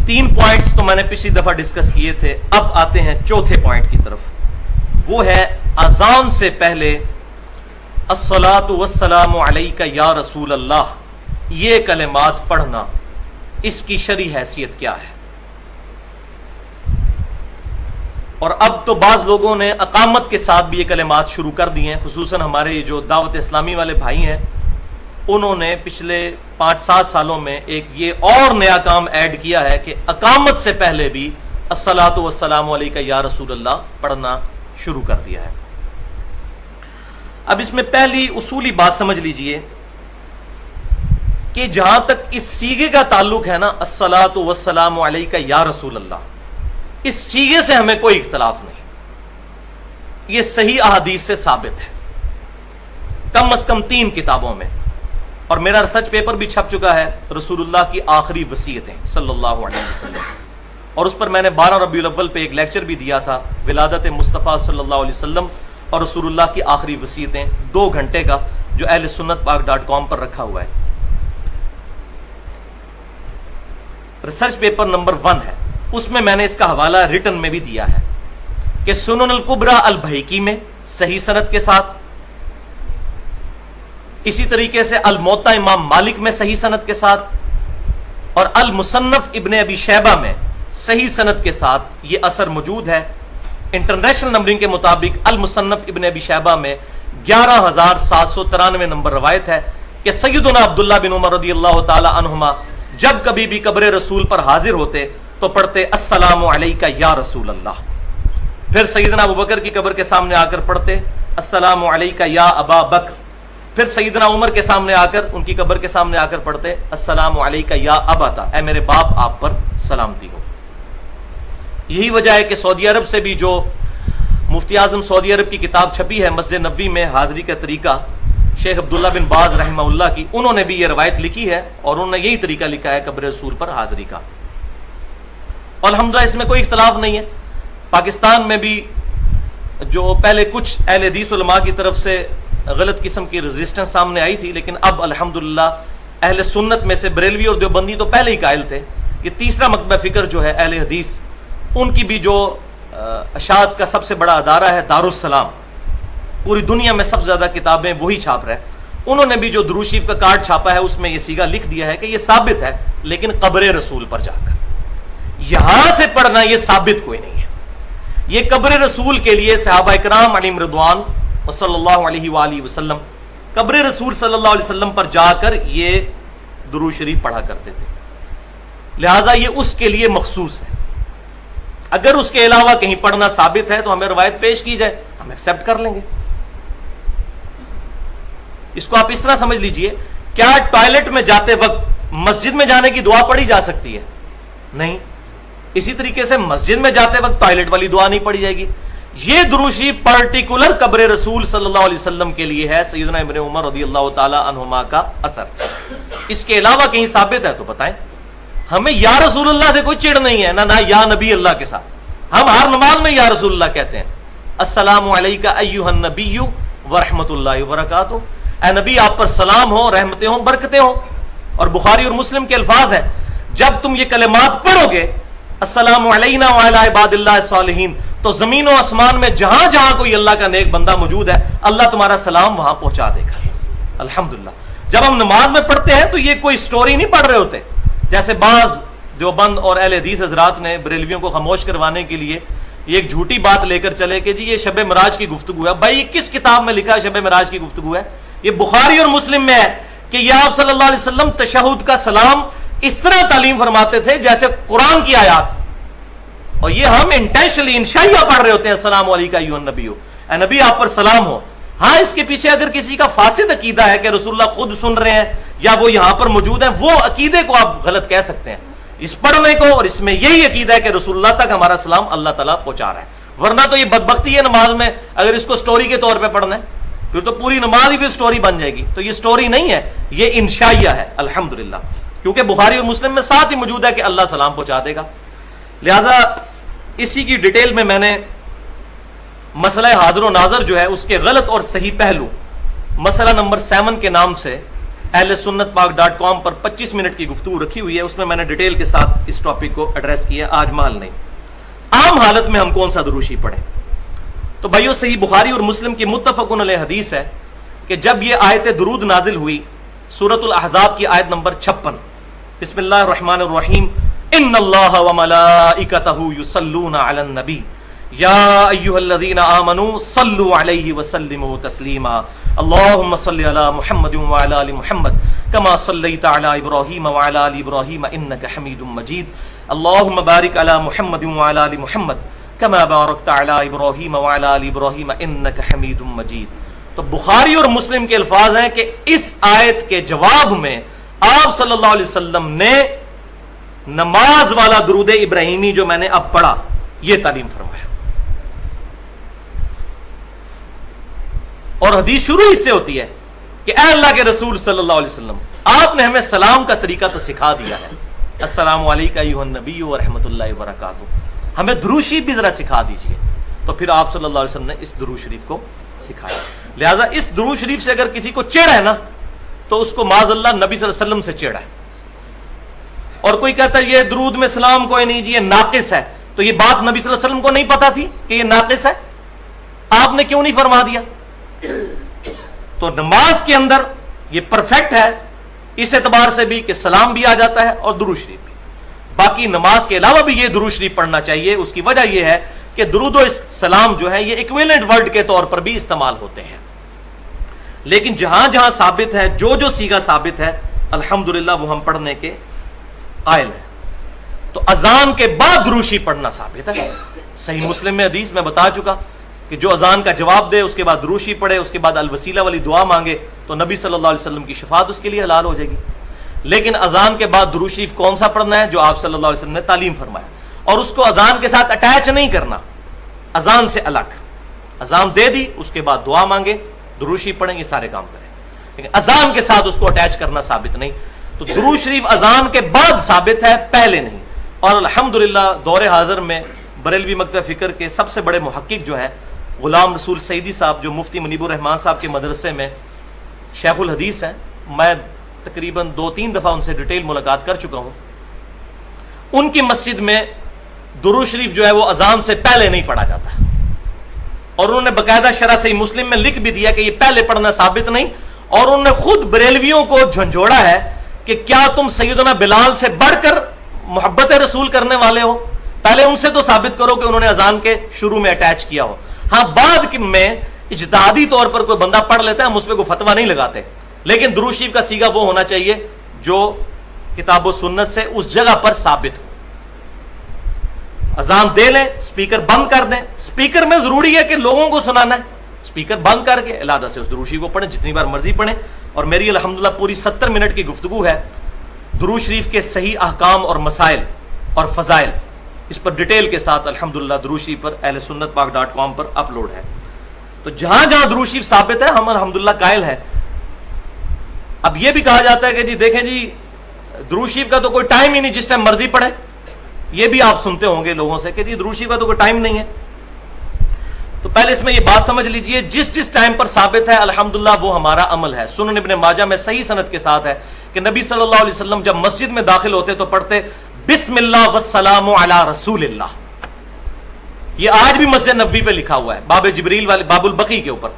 3 points تو میں نے پچھلی دفعہ ڈسکس کیے تھے. اب آتے ہیں چوتھے پوائنٹ کی طرف. وہ ہے اذان سے پہلے الصلاۃ والسلام علیک یا رسول اللہ، یہ کلمات پڑھنا، اس کی شرعی حیثیت کیا ہے؟ اور اب تو بعض لوگوں نے اقامت کے ساتھ بھی یہ کلمات شروع کر دی ہیں، خصوصاً ہمارے جو دعوت اسلامی والے بھائی ہیں، انہوں نے پچھلے 5-7 سالوں میں ایک یہ اور نیا کام ایڈ کیا ہے کہ اقامت سے پہلے بھی الصلاۃ والسلام علیک یا رسول اللہ پڑھنا شروع کر دیا ہے. اب اس میں پہلی اصولی بات سمجھ لیجئے کہ جہاں تک اس سیغے کا تعلق ہے نا، الصلاۃ والسلام علیک یا رسول اللہ، اس سیغے سے ہمیں کوئی اختلاف نہیں. یہ صحیح احادیث سے ثابت ہے، کم از کم 3 کتابوں میں، اور میرا ریسرچ پیپر بھی چھپ چکا ہے، رسول اللہ کی آخری وصیتیں صلی اللہ علیہ وسلم، اور اس پر میں نے 12 ربیع الاول پہ ایک لیکچر بھی دیا تھا، ولادت مصطفیٰ صلی اللہ علیہ وسلم اور رسول اللہ کی آخری وصیتیں، 2 گھنٹے کا، جو اہل سنت پاک .com پر رکھا ہوا ہے. ریسرچ پیپر نمبر 1 ہے، اس میں میں نے اس کا حوالہ ریٹن میں بھی دیا ہے کہ سنن الکبریٰ البیہقی میں صحیح سند کے ساتھ، اسی طریقے سے الموطا امام مالک میں صحیح سند کے ساتھ، اور المصنف ابن ابی شیبہ میں صحیح سند کے ساتھ یہ اثر موجود ہے. انٹرنیشنل نمبرنگ کے مطابق المصنف ابن ابی شیبہ میں 11793 نمبر روایت ہے کہ سیدنا عبداللہ بن عمر رضی اللہ تعالی عنہما جب کبھی بھی قبر رسول پر حاضر ہوتے تو پڑھتے السلام علیک یا رسول اللہ. پھر سیدنا ابوبکر کی قبر کے سامنے آ کر پڑھتے السلام علیک یا ابا بکر. پھر سیدنا عمر کے سامنے آ کر، ان کی قبر کے سامنے آ کر پڑھتے السلام علیک یا ابتا، اے میرے باپ آپ پر سلامتی ہو. یہی وجہ ہے کہ سعودی عرب سے بھی جو مفتی اعظم سعودی عرب کی کتاب چھپی ہے مسجد نبوی میں حاضری کا طریقہ، شیخ عبداللہ بن باز رحمہ اللہ کی، انہوں نے بھی یہ روایت لکھی ہے اور انہوں نے یہی طریقہ لکھا ہے قبر رسول پر حاضری کا. الحمدللہ اس میں کوئی اختلاف نہیں ہے. پاکستان میں بھی جو پہلے کچھ اہل حدیث علماء کی طرف سے غلط قسم کی ریزسٹنس سامنے آئی تھی، لیکن اب الحمدللہ اہل سنت میں سے بریلوی اور دیوبندی تو پہلے ہی قائل تھے. یہ تیسرا مکتبہ فکر جو ہے اہل حدیث، ان کی بھی جو اشاعت کا سب سے بڑا ادارہ ہے دارالسلام، پوری دنیا میں سب سے زیادہ کتابیں وہی چھاپ رہے ہیں، انہوں نے بھی جو درود شریف کا کارڈ چھاپا ہے اس میں یہ سیگا لکھ دیا ہے کہ یہ ثابت ہے، لیکن قبر رسول پر جا کر یہاں سے پڑھنا یہ ثابت کوئی نہیں ہے. یہ قبر رسول کے لیے صحابہ اکرام علیہم رضوان صلی اللہ علیہ وآلہ وسلم قبر رسول صلی اللہ علیہ وسلم پر جا کر یہ درود شریف پڑھا کرتے تھے، لہٰذا یہ اس کے لیے مخصوص ہے. اگر اس کے علاوہ کہیں پڑھنا ثابت ہے تو ہمیں روایت پیش کی جائے، ہم ایکسپٹ کر لیں گے. اس کو آپ اس طرح سمجھ لیجئے، کیا ٹوائلٹ میں جاتے وقت مسجد میں جانے کی دعا پڑھی جا سکتی ہے؟ نہیں. اسی طریقے سے مسجد میں جاتے وقت ٹوائلٹ والی دعا نہیں پڑھی جائے گی. یہ درود شریف پرٹیکولر قبر رسول صلی اللہ علیہ وسلم کے لیے ہے، سیدنا ابن عمر رضی اللہ تعالی عنہما کا اثر. اس کے علاوہ کہیں ثابت ہے تو بتائیں. ہمیں یا رسول اللہ سے کوئی چڑ نہیں ہے، نہ یا نبی اللہ کے ساتھ. ہم ہر نماز میں یا رسول اللہ کہتے ہیں، السلام علیکہ ایھا النبی ورحمۃ اللہ وبرکاتہ، اے نبی آپ پر سلام ہو، رحمتیں ہوں، برکتیں ہوں. اور بخاری اور مسلم کے الفاظ ہیں، جب تم یہ کلمات پڑھو گے السلام علینا وعلی عباد اللہ الصالحین، تو زمین و آسمان میں جہاں جہاں کوئی اللہ کا نیک بندہ موجود ہے اللہ تمہارا سلام وہاں پہنچا دے گا. الحمدللہ. جب ہم نماز میں پڑھتے ہیں تو یہ کوئی سٹوری نہیں پڑھ رہے ہوتے، جیسے بعض دیوبند اور اہل حدیث حضرات نے بریلویوں کو خاموش کروانے کے لیے یہ ایک جھوٹی بات لے کر چلے کہ جی یہ شب معراج کی گفتگو ہے. بھائی کس کتاب میں لکھا ہے شب معراج کی گفتگو ہے؟ یہ بخاری اور مسلم میں ہے کہ یہ آپ صلی اللہ علیہ وسلم تشہد کا سلام اس طرح تعلیم فرماتے تھے جیسے قرآن کی آیات، اور یہ ہم انٹینشنلی انشائیہ پڑھ رہے ہوتے ہیں السلام علیکہ ایھا النبی، اے نبی آپ پر سلام ہو. ہاں اس کے پیچھے اگر کسی کا فاسد عقیدہ ہے کہ رسول اللہ خود سن رہے ہیں یا وہ یہاں پر موجود ہیں، وہ عقیدے کو آپ غلط کہہ سکتے ہیں. اس پڑھنے کو اور اس میں یہی عقیدہ ہے کہ رسول اللہ تک ہمارا سلام اللہ تعالیٰ پہنچا رہا ہے. ورنہ تو یہ بدبختی ہے نماز میں اگر اس کو سٹوری کے طور پہ پڑھنا ہے، پھر تو پوری نماز ہی پھر سٹوری بن جائے گی. تو یہ سٹوری نہیں ہے، یہ انشائیہ ہے الحمدللہ، کیونکہ بخاری اور مسلم میں ساتھ ہی موجود ہے کہ اللہ سلام پہنچا دے گا. لہذا اسی کی ڈیٹیل میں نے مسئلہ حاضر و ناظر جو ہے اس کے غلط اور صحیح پہلو مسئلہ نمبر 7 کے نام سے اہل سنت پاک .com پر 25 منٹ کی گفتگو رکھی ہوئی ہے، اس میں نے ڈیٹیل کے ساتھ اس ٹاپک کو ایڈریس کیا، آج محل نہیں۔ عام حالت میں ہم کون سا درود شریف پڑھیں؟ تو بھائیو صحیح بخاری اور مسلم کی متفقن علیہ حدیث ہے کہ جب یہ آیت درود نازل ہوئی، سورۃ الاحزاب کی آیت نمبر 56، بسم اللہ الرحمن الرحیم، ان اللہ وملائکتہ یصلون علی النبی یا ایھا الذین آمنوا صلوا علیہ وسلموا تسلیما اللہم صل علی محمد وعلی آل محمد کما صلیت علی ابراہیم وعلی آل ابراہیم انک حمید مجید اللہم بارک علی محمد وعلی آل محمد کما بارکت علی ابراہیم وعلی آل ابراہیم انک حمید مجید۔ تو بخاری اور مسلم کے الفاظ ہیں کہ اس آیت کے جواب میں آپ صلی اللہ علیہ وسلم نے نماز والا درود ابراہیمی جو میں نے اب پڑھا یہ تعلیم فرمایا، اور حدیث شروع اس سے ہوتی ہے کہ اے اللہ کے رسول صلی اللہ علیہ وسلم، آپ نے ہمیں سلام کا طریقہ تو سکھا دیا ہے، السلام علیکم ایھا النبی ورحمۃ اللہ وبرکاتہ، ہمیں درود شریف بھی ذرا سکھا دیجئے۔ تو پھر آپ صلی اللہ علیہ وسلم نے اس درود شریف کو سکھایا۔ لہذا اس درود شریف سے اگر کسی کو چڑ ہے نا تو اس کو معاذ اللہ نبی صلی اللہ علیہ وسلم سے چڑ ہے، اور کوئی کہتا ہے یہ درود میں سلام کوئی نہیں جی یہ ناقص ہے، تو یہ بات نبی صلی اللہ علیہ وسلم کو نہیں پتا تھی کہ یہ ناقص ہے؟ آپ نے کیوں نہیں فرما دیا؟ تو نماز کے اندر یہ پرفیکٹ ہے اس اعتبار سے بھی کہ سلام بھی آ جاتا ہے اور درود شریف بھی۔ باقی نماز کے علاوہ بھی یہ درود شریف پڑھنا چاہیے، اس کی وجہ یہ ہے کہ درود و سلام جو ہے یہ ایکویلنٹ ورڈ کے طور پر بھی استعمال ہوتے ہیں، لیکن جہاں جہاں ثابت ہے، جو جو صیغہ ثابت ہے الحمدللہ وہ ہم پڑھنے کے قائل ہیں۔ تو اذان کے بعد درود شریف پڑھنا ثابت ہے، صحیح مسلم میں حدیث میں بتا چکا کہ جو اذان کا جواب دے اس کے بعد درود شریف پڑھے، اس کے بعد الوسیلہ والی دعا مانگے تو نبی صلی اللہ علیہ وسلم کی شفاعت اس کے لیے حلال ہو جائے گی۔ لیکن اذان کے بعد درود شریف کون سا پڑھنا ہے؟ جو آپ صلی اللہ علیہ وسلم نے تعلیم فرمایا، اور اس کو اذان کے ساتھ اٹیچ نہیں کرنا، اذان سے الگ۔ اذان دے دی اس کے بعد دعا مانگے، درود شریف پڑھیں، یہ سارے کام کریں، لیکن اذان کے ساتھ اس کو اٹیچ کرنا ثابت نہیں۔ تو درود شریف اذان کے بعد ثابت ہے، پہلے نہیں۔ اور الحمدللہ دور حاضر میں بریلوی مکتب فکر کے سب سے بڑے محقق جو ہے غلام رسول سعیدی صاحب، جو مفتی منیب الرحمان صاحب کے مدرسے میں شیخ الحدیث ہیں، میں تقریباً 2-3 دفعہ ان سے ڈیٹیل ملاقات کر چکا ہوں، ان کی مسجد میں درود شریف جو ہے وہ اذان سے پہلے نہیں پڑھا جاتا، اور انہوں نے باقاعدہ شرح صحیح مسلم میں لکھ بھی دیا کہ یہ پہلے پڑھنا ثابت نہیں، اور انہوں نے خود بریلویوں کو جھنجھوڑا ہے کہ کیا تم سیدنا بلال سے بڑھ کر محبت رسول کرنے والے ہو؟ پہلے ان سے تو ثابت کرو کہ انہوں نے اذان کے شروع میں اٹیچ کیا ہو۔ ہاں بعد میں اجتہادی طور پر کوئی بندہ پڑھ لیتا ہے، ہم اس پہ کوئی فتویٰ نہیں لگاتے، لیکن درود شریف کا صیغہ وہ ہونا چاہیے جو کتاب و سنت سے اس جگہ پر ثابت ہو۔ اذان دے لیں، سپیکر بند کر دیں، سپیکر میں ضروری ہے کہ لوگوں کو سنانا ہے، سپیکر بند کر کے علادہ سے اس درود شریف کو پڑھیں، جتنی بار مرضی پڑھیں۔ اور میری الحمدللہ پوری 70 منٹ کی گفتگو ہے درود شریف کے صحیح احکام اور مسائل اور فضائل، اس پر ڈیٹیل کے ساتھ الحمدللہ درود شریف پر اہل سنت پاک .com پر اپلوڈ ہے۔ تو جہاں جہاں درود شریف ثابت ہے ہم الحمدللہ قائل ہیں۔ اب یہ بھی کہا جاتا ہے کہ جی دیکھیں جی درود شریف کا تو کوئی ٹائم ہی نہیں، جس ٹائم مرضی پڑھے، یہ بھی آپ سنتے ہوں گے لوگوں سے کہ جی درود شریف کا تو کوئی ٹائم نہیں ہے۔ تو پہلے اس میں یہ بات سمجھ لیجئے، جس ٹائم پر ثابت ہے الحمدللہ وہ ہمارا عمل ہے۔ سنن ابن ماجہ میں صحیح سند کے ساتھ ہے کہ نبی صلی اللہ علیہ وسلم جب مسجد میں داخل ہوتے تو پڑھتے بسم اللہ والسلام علی رسول اللہ۔ یہ آج بھی مسجد نبوی پہ لکھا ہوا ہے، باب جبریل والے باب البقی کے اوپر،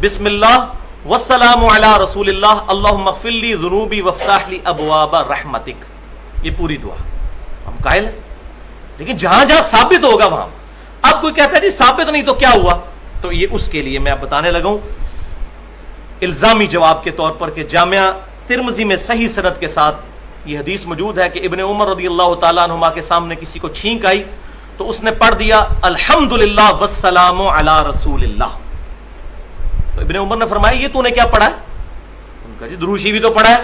بسم اللہ والسلام علی رسول اللہ اللہم اغفر لی ذنوبی وافتح لی ابواب رحمتک، یہ پوری دعا ہم قائل ہیں۔ لیکن جہاں جہاں ثابت ہوگا وہاں، اب کوئی کہتا ہے جی ثابت نہیں تو کیا ہوا؟ تو یہ اس کے لیے میں اب بتانے لگا ہوں الزامی جواب کے طور پر کہ جامعہ ترمذی میں صحیح سند کے ساتھ یہ حدیث موجود ہے کہ ابن عمر رضی اللہ تعالیٰ عنہما کے سامنے کسی کو چھینک آئی تو اس نے پڑھ دیا الحمدللہ والسلام علی رسول اللہ۔ تو ابن عمر نے فرمایا یہ تو نے کیا پڑھا ہے؟ ان کا جی درود شریف تو پڑھا ہے۔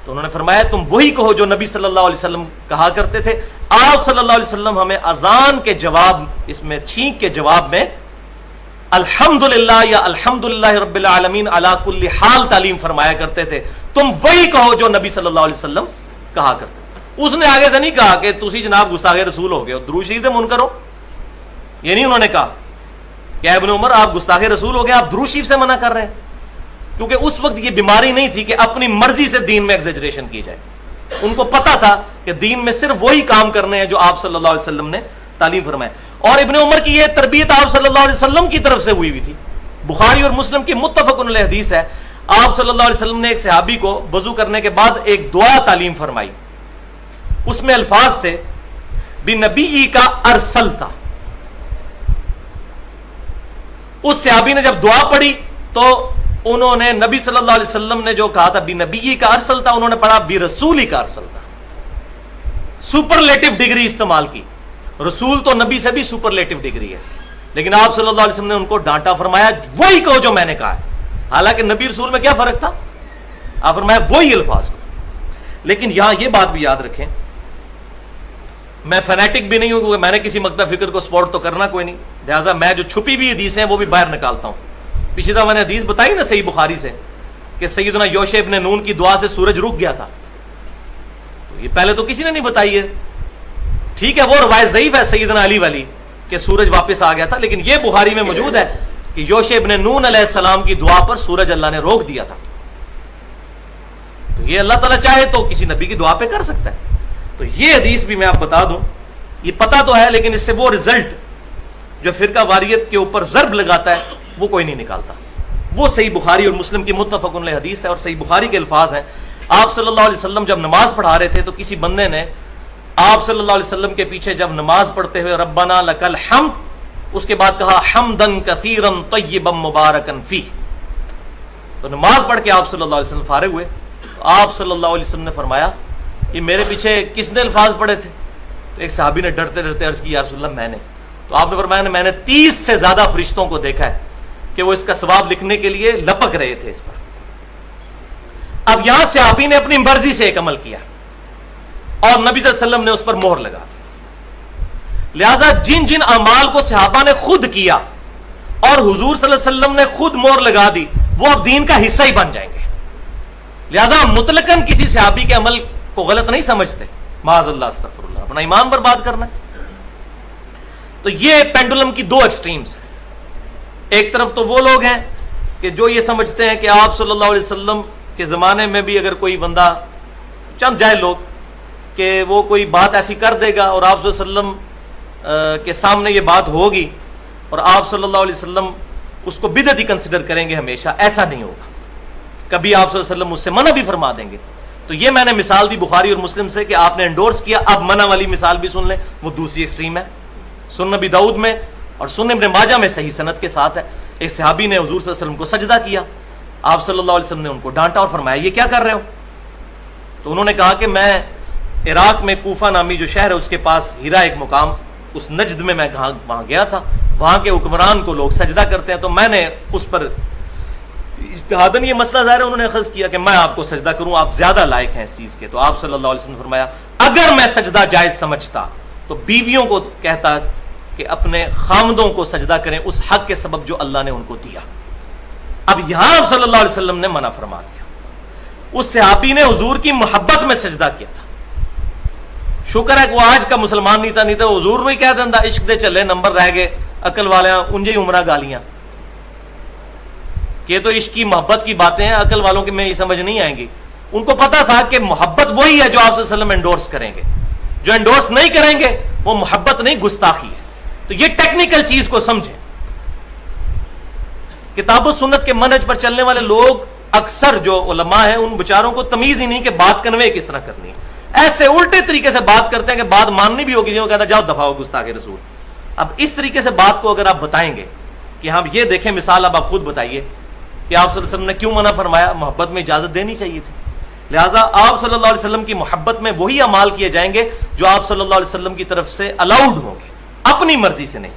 تو انہوں نے فرمایا تم وہی کہو جو نبی صلی اللہ علیہ وسلم کہا کرتے تھے۔ آپ صلی اللہ علیہ وسلم ہمیں اذان کے جواب، اس میں چھینک کے جواب میں الحمدللہ یا الحمدللہ رب العالمین علی کل حال تعلیم فرمایا کرتے تھے، تم وہی کہو جو نبی صلی اللہ علیہ وسلم کہا کرتے تھے۔ اس نے آگے سے نہیں کہا کہ تسی جناب گستاخ رسول ہو گئے ہو، درود شریف منکر ہو، یہ نہیں انہوں نے کہا کہ ابن عمر آپ گستاخ رسول ہو گئے، آپ درود شریف سے منع کر رہے ہیں۔ کیونکہ اس وقت یہ بیماری نہیں تھی کہ اپنی مرضی سے دین میں ایگزیجریشن کی جائے. ان کو پتا تھا کہ دین میں صرف وہی کام کرنے ہیں جو آپ صلی اللہ علیہ وسلم نے تعلیم فرمائے. اور ابن عمر کی یہ تربیت آپ صلی اللہ علیہ وسلم کی طرف سے ہوئی تھی. بخاری اور مسلم کی متفق علیہ حدیث ہے, آپ صلی اللہ علیہ وسلم نے ایک صحابی کو وضو کرنے کے بعد ایک دعا تعلیم فرمائی. اس میں الفاظ تھے بنبی کا ارسلتا. اس صحابی نے جب دعا پڑھی تو انہوں نے نبی صلی اللہ علیہ وسلم نے جو کہا تھا بنبی کا ارسلتا, انہوں نے پڑھا برسولی کا ارسلتا. سپرلیٹو ڈگری استعمال کی. رسول تو نبی سے بھی سپرلیٹو ڈگری ہے, لیکن آپ صلی اللہ علیہ وسلم نے ان کو ڈانٹا, فرمایا وہی کہو جو میں نے کہا ہے. حالانکہ نبی رسول میں کیا فرق تھا؟ آپ فرمایا وہی الفاظ کو. لیکن یہاں یہ بات بھی یاد رکھیں, میں فینیٹک بھی نہیں ہوں کیونکہ میں نے کسی مکتب فکر کو سپورٹ تو کرنا کوئی نہیں, لہٰذا میں جو چھپی بھی حدیثیں ہیں وہ بھی باہر نکالتا ہوں. پچھلی دفعہ میں نے حدیث بتائی نا صحیح بخاری سے کہ سیدنا یوشع ابن نون کی دعا سے سورج رک گیا تھا. تو یہ پہلے تو کسی نے نہیں بتائی ہے. ٹھیک ہے وہ روایت ضعیف ہے سیدنا علی والی کہ سورج واپس آ گیا تھا, لیکن یہ بخاری میں موجود ہے کہ یوشع ابن نون علیہ السلام کی دعا پر سورج اللہ نے روک دیا تھا. تو یہ اللہ تعالیٰ چاہے تو کسی نبی کی دعا پہ کر سکتا ہے. تو یہ حدیث بھی میں آپ بتا دوں, یہ پتا تو ہے لیکن اس سے وہ رزلٹ جو فرقہ واریت کے اوپر ضرب لگاتا ہے وہ کوئی نہیں نکالتا. وہ صحیح بخاری اور مسلم کی متفق علیہ حدیث ہے اور صحیح بخاری کے الفاظ ہیں. آپ صلی اللہ علیہ وسلم جب نماز پڑھا رہے تھے تو کسی بندے نے آپ صلی اللہ علیہ وسلم کے پیچھے جب نماز پڑھتے ہوئے ربنا لکل حمد, اس کے بعد کہا حمدن کثیرا طیبا مبارکن فی. تو نماز پڑھ کے آپ صلی اللہ علیہ وسلم فارغ ہوئے. آپ صلی اللہ علیہ وسلم نے فرمایا یہ میرے پیچھے کس نے الفاظ پڑھے تھے؟ تو ایک صحابی نے ڈرتے ڈرتے عرض کی یا رسول اللہ میں نے. تو آپ نے فرمایا میں نے 30 سے زیادہ فرشتوں کو دیکھا ہے کہ وہ اس کا ثواب لکھنے کے لیے لپک رہے تھے اس پر. اب یہاں صحابی نے اپنی مرضی سے ایک عمل کیا اور نبی صلی اللہ علیہ وسلم نے اس پر مہر لگا دی. لہذا جن جن اعمال کو صحابہ نے خود کیا اور حضور صلی اللہ علیہ وسلم نے خود مہر لگا دی وہ اب دین کا حصہ ہی بن جائیں گے. لہذا مطلقاً کسی صحابی کے عمل کو غلط نہیں سمجھتے, معاذ اللہ استغفر اللہ, اپنا ایمان برباد کرنا ہے. تو یہ پینڈولم کی 2 ایکسٹریمز ہیں. ایک طرف تو وہ لوگ ہیں کہ جو یہ سمجھتے ہیں کہ آپ صلی اللہ علیہ وسلم کے زمانے میں بھی اگر کوئی بندہ, چند جائے لوگ, کہ وہ کوئی بات ایسی کر دے گا اور آپ صلی اللہ علیہ وسلم کے سامنے یہ بات ہوگی اور آپ صلی اللہ علیہ وسلم اس کو بدعت ہی کنسیڈر کریں گے ہمیشہ. ایسا نہیں ہوگا. کبھی آپ صلی اللہ علیہ وسلم اس سے منع بھی فرما دیں گے. تو یہ میں نے مثال دی بخاری اور مسلم سے کہ آپ نے انڈورس کیا. اب منع والی مثال بھی سن لیں, وہ دوسری ایکسٹریم ہے. سنن نبی داؤد میں اور سنن ابن ماجہ میں صحیح سند کے ساتھ ہے, ایک صحابی نے حضور صلی اللہ علیہ وسلم کو سجدہ کیا. آپ صلی اللہ علیہ وسلم نے ان کو ڈانٹا اور فرمایا یہ کیا کر رہے ہو؟ تو انہوں نے کہا کہ میں عراق میں کوفہ نامی جو شہر ہے اس کے پاس ہیرا ایک مقام, اس نجد میں وہاں گیا تھا, وہاں کے حکمران کو لوگ سجدہ کرتے ہیں تو میں نے اس پر اجتہاداً یہ مسئلہ ظاہر ہے انہوں نے اخذ کیا کہ میں آپ کو سجدہ کروں, آپ زیادہ لائق ہیں اس چیز کے. تو آپ صلی اللہ علیہ وسلم نے فرمایا اگر میں سجدہ جائز سمجھتا تو بیویوں کو کہتا کہ اپنے خامدوں کو سجدہ کریں اس حق کے سبب جو اللہ نے ان کو دیا. اب یہاں آپ صلی اللہ علیہ وسلم نے منع فرما دیا. اس صحابی نے حضور کی محبت میں سجدہ کیا تھا. شکر ہے کہ وہ آج کا مسلمان نہیں تھا حضور نہیں کہہ دینا عشق دے چلے نمبر رہ گئے عقل والے انجے عمرہ گالیاں کہ تو عشق کی محبت کی باتیں ہیں, عقل والوں کے میں یہ سمجھ نہیں آئیں گی. ان کو پتا تھا کہ محبت وہی ہے جو آپ صلی اللہ علیہ وسلم انڈورس کریں گے, جو انڈورس نہیں کریں گے وہ محبت نہیں گستاخی ہے. تو یہ ٹیکنیکل چیز کو سمجھیں. کتاب و سنت کے منہج پر چلنے والے لوگ اکثر جو علماء ہیں ان بیچاروں کو تمیز ہی نہیں کہ بات کنوے کس طرح کرنی ہے. ایسے الٹے طریقے سے بات کرتے ہیں کہ بات ماننی بھی ہوگی, جو کہتا ہے جاؤ دفاع ہو گستاخ رسول. اب اس طریقے سے بات کو اگر آپ بتائیں گے کہ ہم یہ دیکھیں مثال, اب آپ خود بتائیے کہ آپ صلی اللہ علیہ وسلم نے کیوں منع فرمایا؟ محبت میں اجازت دینی چاہیے تھی. لہٰذا آپ صلی اللہ علیہ وسلم کی محبت میں وہی اعمال کیے جائیں گے جو آپ صلی اللہ علیہ وسلم کی طرف سے الاؤڈ ہوں گے, اپنی مرضی سے نہیں.